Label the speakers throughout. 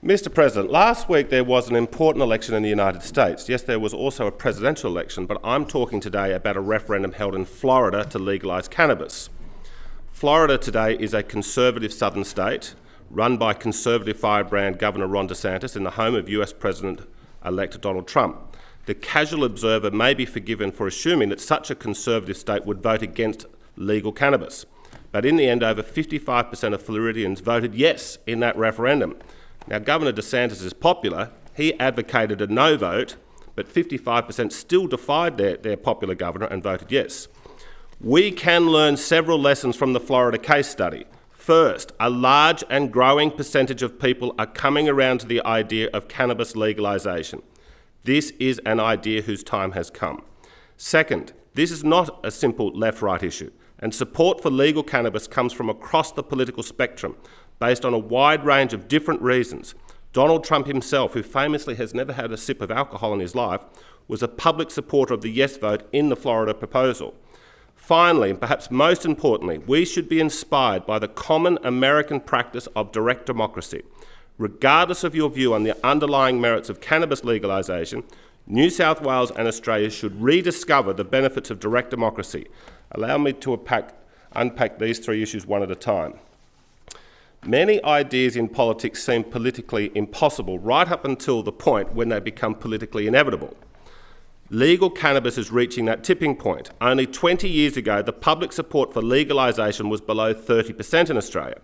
Speaker 1: Mr. President, last week there was an important election in the United States. Yes, there was also a presidential election, but I'm talking today about a referendum held in Florida to legalise cannabis. Florida today is a conservative southern state run by conservative firebrand Governor Ron DeSantis in the home of US President-elect Donald Trump. The casual observer may be forgiven for assuming that such a conservative state would vote against legal cannabis. But in the end, over 55% of Floridians voted yes in that referendum. Now, Governor DeSantis is popular. He advocated a no vote, but 55% still defied their popular governor and voted yes. We can learn several lessons from the Florida case study. First, a large and growing percentage of people are coming around to the idea of cannabis legalisation. This is an idea whose time has come. Second, this is not a simple left-right issue, and support for legal cannabis comes from across the political spectrum, based on a wide range of different reasons. Donald Trump himself, who famously has never had a sip of alcohol in his life, was a public supporter of the yes vote in the Florida proposal. Finally, and perhaps most importantly, we should be inspired by the common American practice of direct democracy. Regardless of your view on the underlying merits of cannabis legalisation, New South Wales and Australia should rediscover the benefits of direct democracy. Allow me to unpack these three issues one at a time. Many ideas in politics seem politically impossible right up until the point when they become politically inevitable. Legal cannabis is reaching that tipping point. Only 20 years ago, the public support for legalisation was below 30% in Australia,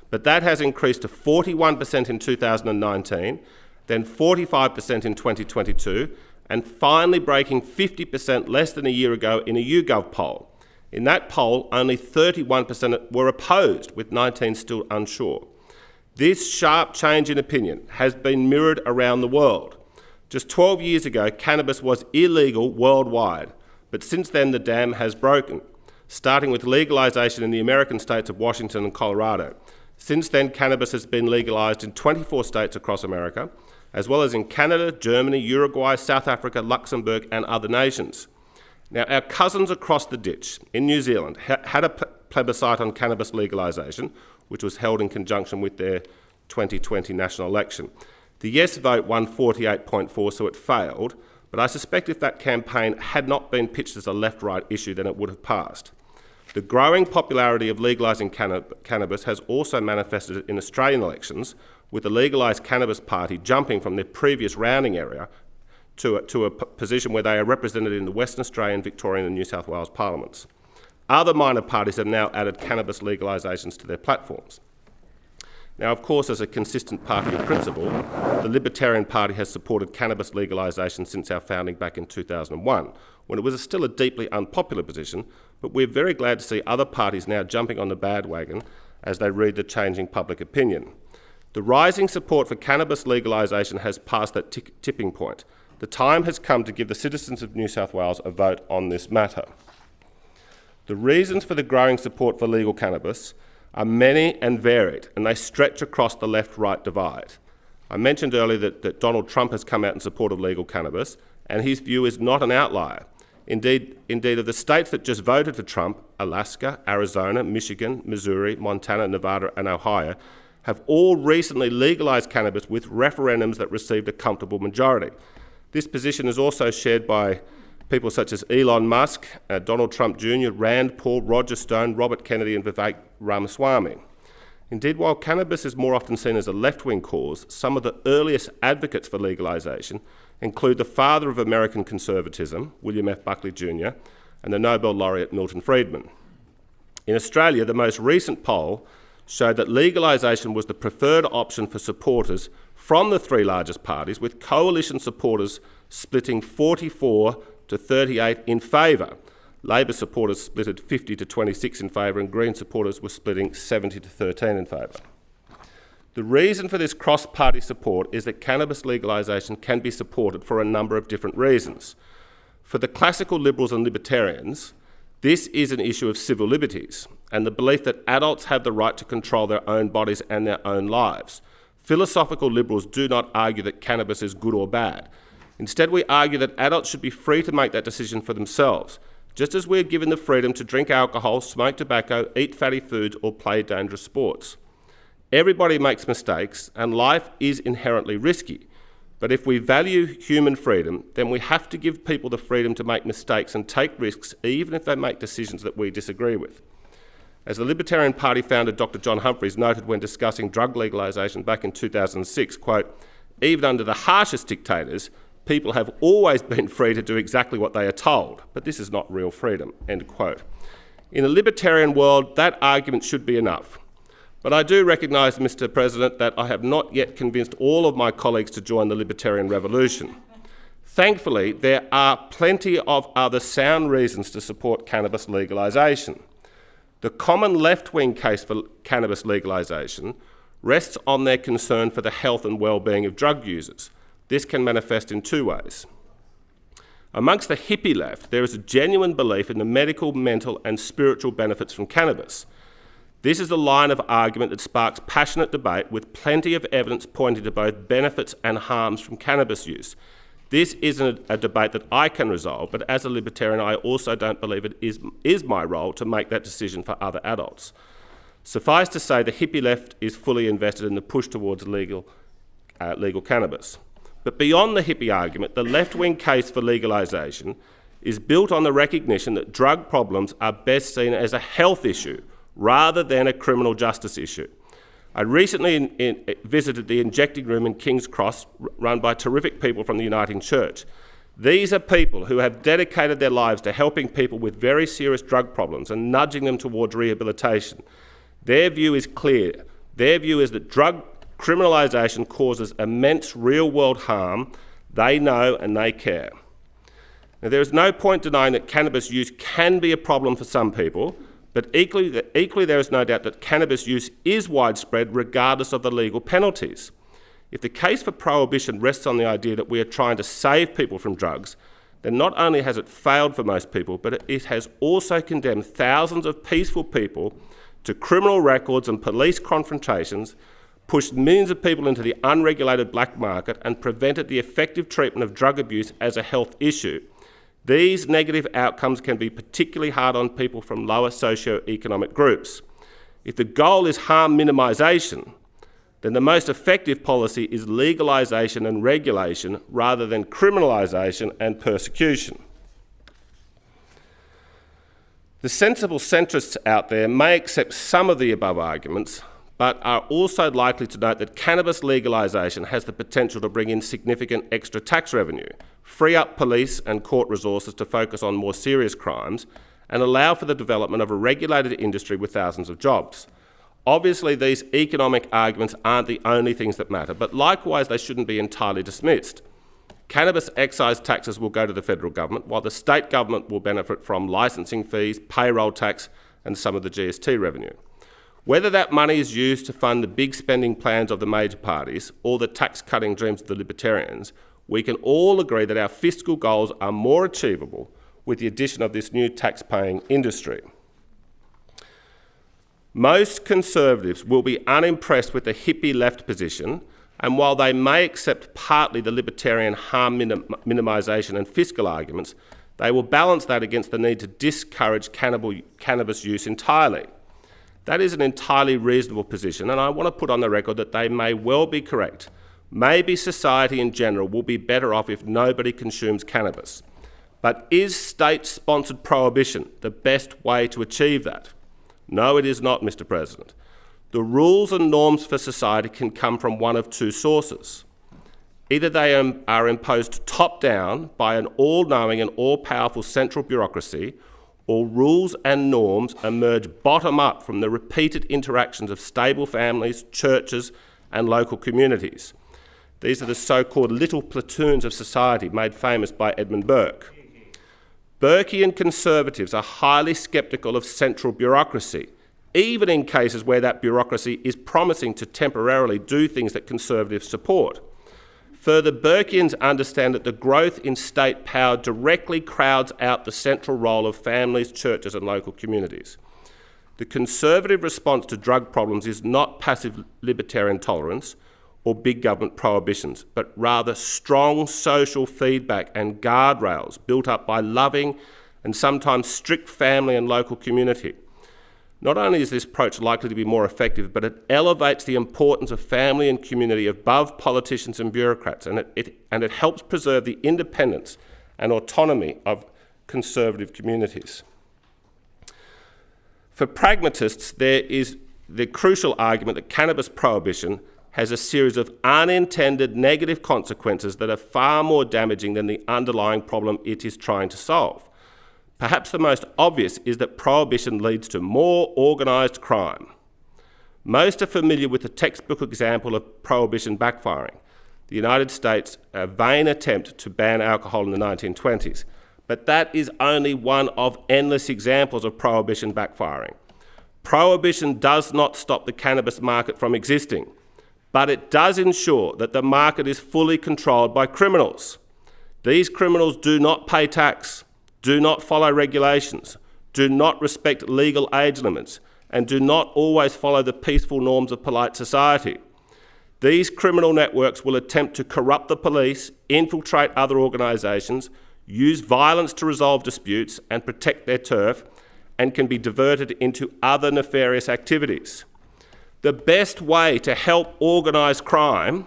Speaker 1: but that has increased to 41% in 2019, then 45% in 2022, and finally breaking 50% less than a year ago in a YouGov poll. In that poll, only 31% were opposed, with 19% still unsure. This sharp change in opinion has been mirrored around the world. Just 12 years ago, cannabis was illegal worldwide, but since then the dam has broken, starting with legalisation in the American states of Washington and Colorado. Since then, cannabis has been legalised in 24 states across America, as well as in Canada, Germany, Uruguay, South Africa, Luxembourg and other nations. Now, our cousins across the ditch in New Zealand had a plebiscite on cannabis legalisation, which was held in conjunction with their 2020 national election. The yes vote won 48.4%, so it failed, but I suspect if that campaign had not been pitched as a left-right issue, then it would have passed. The growing popularity of legalising cannabis has also manifested in Australian elections, with the Legalised Cannabis Party jumping from their previous rounding area to a position where they are represented in the Western Australian, Victorian and New South Wales parliaments. Other minor parties have now added cannabis legalisations to their platforms. Now, of course, as a consistent party of principle, the Libertarian Party has supported cannabis legalisation since our founding back in 2001, when it was still a deeply unpopular position, but we're very glad to see other parties now jumping on the bandwagon as they read the changing public opinion. The rising support for cannabis legalisation has passed that tipping point. The time has come to give the citizens of New South Wales a vote on this matter. The reasons for the growing support for legal cannabis are many and varied, and they stretch across the left-right divide. I mentioned earlier that Donald Trump has come out in support of legal cannabis, and his view is not an outlier. Indeed, of the states that just voted for Trump, Alaska, Arizona, Michigan, Missouri, Montana, Nevada and Ohio have all recently legalised cannabis with referendums that received a comfortable majority. This position is also shared by people such as Elon Musk, Donald Trump Jr., Rand Paul, Roger Stone, Robert Kennedy and Vivek Ramaswamy. Indeed, while cannabis is more often seen as a left-wing cause, some of the earliest advocates for legalisation include the father of American conservatism, William F. Buckley Jr., and the Nobel laureate Milton Friedman. In Australia, the most recent poll showed that legalisation was the preferred option for supporters from the three largest parties, with coalition supporters splitting 44 to 38 in favour. Labor supporters splitted 50 to 26 in favour, and Green supporters were splitting 70 to 13 in favour. The reason for this cross-party support is that cannabis legalisation can be supported for a number of different reasons. For the classical liberals and libertarians, this is an issue of civil liberties and the belief that adults have the right to control their own bodies and their own lives. Philosophical liberals do not argue that cannabis is good or bad. Instead, we argue that adults should be free to make that decision for themselves, just as we're given the freedom to drink alcohol, smoke tobacco, eat fatty foods or play dangerous sports. Everybody makes mistakes, and life is inherently risky. But if we value human freedom, then we have to give people the freedom to make mistakes and take risks, even if they make decisions that we disagree with. As the Libertarian Party founder Dr. John Humphreys noted when discussing drug legalisation back in 2006, quote, "Even under the harshest dictators, people have always been free to do exactly what they are told, but this is not real freedom," end quote. In a libertarian world, that argument should be enough. But I do recognise, Mr. President, that I have not yet convinced all of my colleagues to join the libertarian revolution. Thankfully, there are plenty of other sound reasons to support cannabis legalisation. The common left-wing case for cannabis legalisation rests on their concern for the health and well-being of drug users. This can manifest in two ways. Amongst the hippie left, there is a genuine belief in the medical, mental and spiritual benefits from cannabis. This is a line of argument that sparks passionate debate with plenty of evidence pointing to both benefits and harms from cannabis use. This isn't a debate that I can resolve, but as a libertarian, I also don't believe it is my role to make that decision for other adults. Suffice to say, the hippie left is fully invested in the push towards legal cannabis. But beyond the hippie argument, the left-wing case for legalisation is built on the recognition that drug problems are best seen as a health issue rather than a criminal justice issue. I recently visited the injecting room in King's Cross, run by terrific people from the Uniting Church. These are people who have dedicated their lives to helping people with very serious drug problems and nudging them towards rehabilitation. Their view is clear. Their view is that drug criminalisation causes immense real-world harm. They know and they care. Now, there is no point denying that cannabis use can be a problem for some people, but equally there is no doubt that cannabis use is widespread regardless of the legal penalties. If the case for prohibition rests on the idea that we are trying to save people from drugs, then not only has it failed for most people, but it has also condemned thousands of peaceful people to criminal records and police confrontations, pushed millions of people into the unregulated black market, and prevented the effective treatment of drug abuse as a health issue. These negative outcomes can be particularly hard on people from lower socio-economic groups. If the goal is harm minimisation, then the most effective policy is legalisation and regulation rather than criminalisation and persecution. The sensible centrists out there may accept some of the above arguments, but are also likely to note that cannabis legalisation has the potential to bring in significant extra tax revenue, free up police and court resources to focus on more serious crimes, and allow for the development of a regulated industry with thousands of jobs. Obviously, these economic arguments aren't the only things that matter, but likewise they shouldn't be entirely dismissed. Cannabis excise taxes will go to the federal government, while the state government will benefit from licensing fees, payroll tax, and some of the GST revenue. Whether that money is used to fund the big spending plans of the major parties or the tax-cutting dreams of the libertarians, we can all agree that our fiscal goals are more achievable with the addition of this new tax-paying industry. Most conservatives will be unimpressed with the hippie left position, and while they may accept partly the libertarian harm minimisation and fiscal arguments, they will balance that against the need to discourage cannabis use entirely. That is an entirely reasonable position, and I want to put on the record that they may well be correct. Maybe society in general will be better off if nobody consumes cannabis. But is state-sponsored prohibition the best way to achieve that? No, it is not, Mr. President. The rules and norms for society can come from one of two sources. Either they are imposed top-down by an all-knowing and all-powerful central bureaucracy, or rules and norms emerge bottom-up from the repeated interactions of stable families, churches, and local communities. These are the so-called little platoons of society made famous by Edmund Burke. Burkean conservatives are highly sceptical of central bureaucracy, even in cases where that bureaucracy is promising to temporarily do things that conservatives support. Further, Burkeans understand that the growth in state power directly crowds out the central role of families, churches, and local communities. The conservative response to drug problems is not passive libertarian tolerance or big government prohibitions, but rather strong social feedback and guardrails built up by loving and sometimes strict family and local community. Not only is this approach likely to be more effective, but it elevates the importance of family and community above politicians and bureaucrats, and it helps preserve the independence and autonomy of conservative communities. For pragmatists, there is the crucial argument that cannabis prohibition has a series of unintended negative consequences that are far more damaging than the underlying problem it is trying to solve. Perhaps the most obvious is that prohibition leads to more organised crime. Most are familiar with the textbook example of prohibition backfiring. The United States, a vain attempt to ban alcohol in the 1920s. But that is only one of endless examples of prohibition backfiring. Prohibition does not stop the cannabis market from existing, but it does ensure that the market is fully controlled by criminals. These criminals do not pay tax, do not follow regulations, do not respect legal age limits, and do not always follow the peaceful norms of polite society. These criminal networks will attempt to corrupt the police, infiltrate other organisations, use violence to resolve disputes and protect their turf, and can be diverted into other nefarious activities. The best way to help organised crime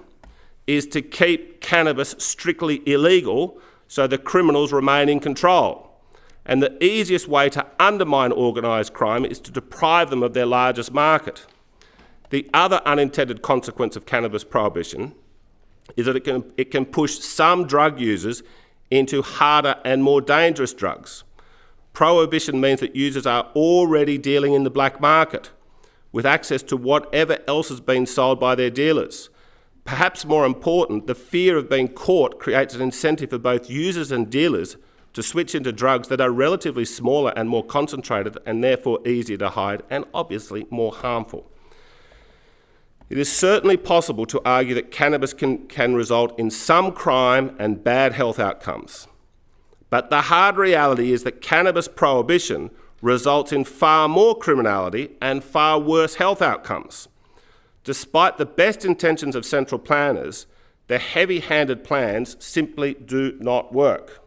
Speaker 1: is to keep cannabis strictly illegal so the criminals remain in control. And the easiest way to undermine organised crime is to deprive them of their largest market. The other unintended consequence of cannabis prohibition is that it can push some drug users into harder and more dangerous drugs. Prohibition means that users are already dealing in the black market with access to whatever else has been sold by their dealers. Perhaps more important, the fear of being caught creates an incentive for both users and dealers to switch into drugs that are relatively smaller and more concentrated and therefore easier to hide and obviously more harmful. It is certainly possible to argue that cannabis can result in some crime and bad health outcomes. But the hard reality is that cannabis prohibition results in far more criminality and far worse health outcomes. Despite the best intentions of central planners, the heavy-handed plans simply do not work.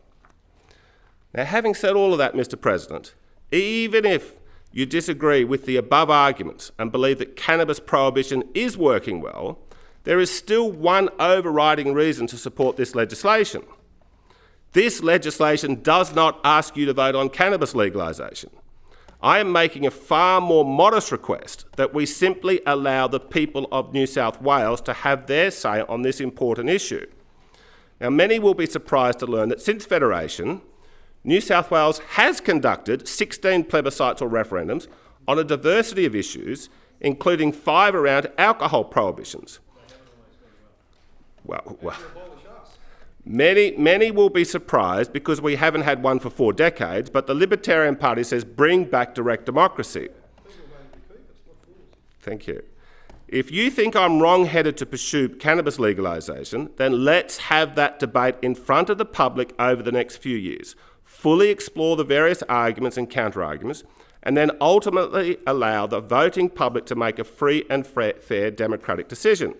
Speaker 1: Now, having said all of that, Mr. President, even if you disagree with the above arguments and believe that cannabis prohibition is working well, there is still one overriding reason to support this legislation. This legislation does not ask you to vote on cannabis legalisation. I am making a far more modest request that we simply allow the people of New South Wales to have their say on this important issue. Now, many will be surprised to learn that since Federation, New South Wales has conducted 16 plebiscites or referendums on a diversity of issues, including 5 around alcohol prohibitions. Well, many will be surprised because we haven't had one for 4 decades, but the Libertarian Party says bring back direct democracy. Thank you. If you think I'm wrong-headed to pursue cannabis legalisation, then let's have that debate in front of the public over the next few years. Fully explore the various arguments and counter-arguments, and then ultimately allow the voting public to make a free and fair democratic decision.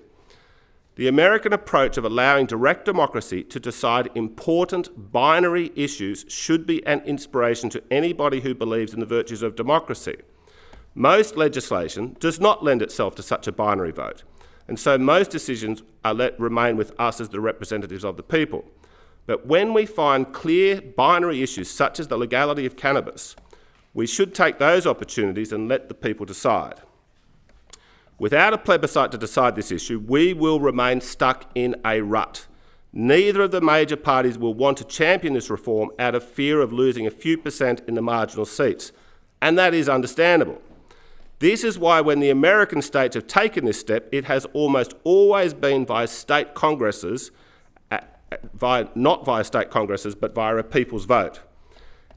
Speaker 1: The American approach of allowing direct democracy to decide important binary issues should be an inspiration to anybody who believes in the virtues of democracy. Most legislation does not lend itself to such a binary vote, and so most decisions remain with us as the representatives of the people. But when we find clear binary issues such as the legality of cannabis, we should take those opportunities and let the people decide. Without a plebiscite to decide this issue, we will remain stuck in a rut. Neither of the major parties will want to champion this reform out of fear of losing a few percent in the marginal seats, and that is understandable. This is why when the American states have taken this step, it has almost always been via state congresses, not via state congresses, but via a people's vote.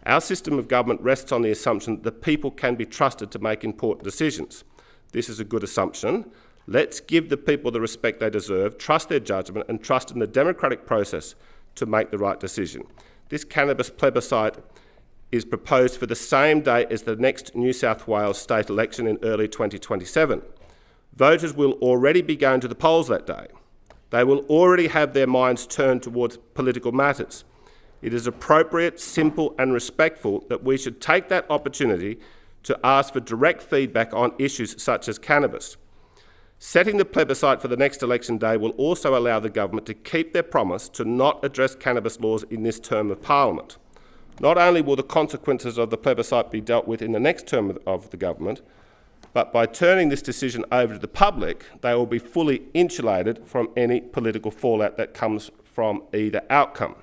Speaker 1: Our system of government rests on the assumption that the people can be trusted to make important decisions. This is a good assumption. Let's give the people the respect they deserve, trust their judgment, and trust in the democratic process to make the right decision. This cannabis plebiscite is proposed for the same day as the next New South Wales state election in early 2027. Voters will already be going to the polls that day. They will already have their minds turned towards political matters. It is appropriate, simple and respectful that we should take that opportunity to ask for direct feedback on issues such as cannabis. Setting the plebiscite for the next election day will also allow the government to keep their promise to not address cannabis laws in this term of Parliament. Not only will the consequences of the plebiscite be dealt with in the next term of the government, but by turning this decision over to the public, they will be fully insulated from any political fallout that comes from either outcome.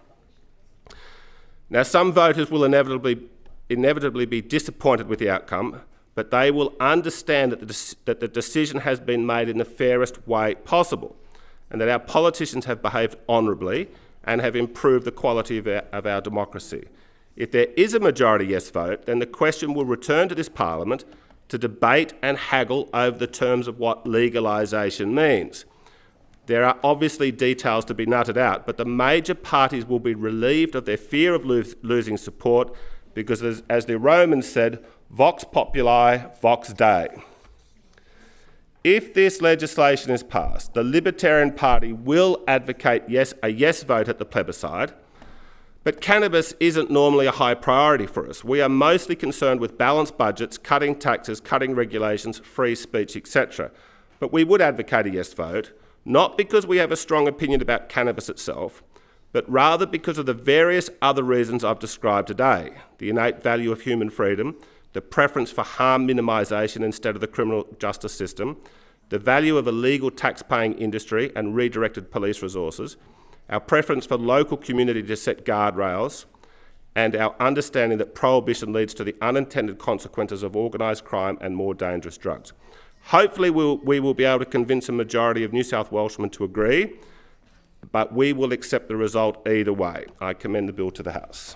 Speaker 1: Now, some voters will inevitably be disappointed with the outcome, but they will understand that the decision has been made in the fairest way possible, and that our politicians have behaved honourably and have improved the quality of our democracy. If there is a majority yes vote, then the question will return to this Parliament to debate and haggle over the terms of what legalisation means. There are obviously details to be nutted out, but the major parties will be relieved of their fear of losing support because, as the Romans said, Vox Populi, Vox Dei. If this legislation is passed, the Libertarian Party will advocate a yes vote at the plebiscite, but cannabis isn't normally a high priority for us. We are mostly concerned with balanced budgets, cutting taxes, cutting regulations, free speech, etc. But we would advocate a yes vote, not because we have a strong opinion about cannabis itself, but rather because of the various other reasons I've described today: the innate value of human freedom, the preference for harm minimisation instead of the criminal justice system, the value of a legal tax-paying industry and redirected police resources, our preference for local community to set guardrails, and our understanding that prohibition leads to the unintended consequences of organised crime and more dangerous drugs. Hopefully we will be able to convince a majority of New South Welshmen to agree, but we will accept the result either way. I commend the bill to the House.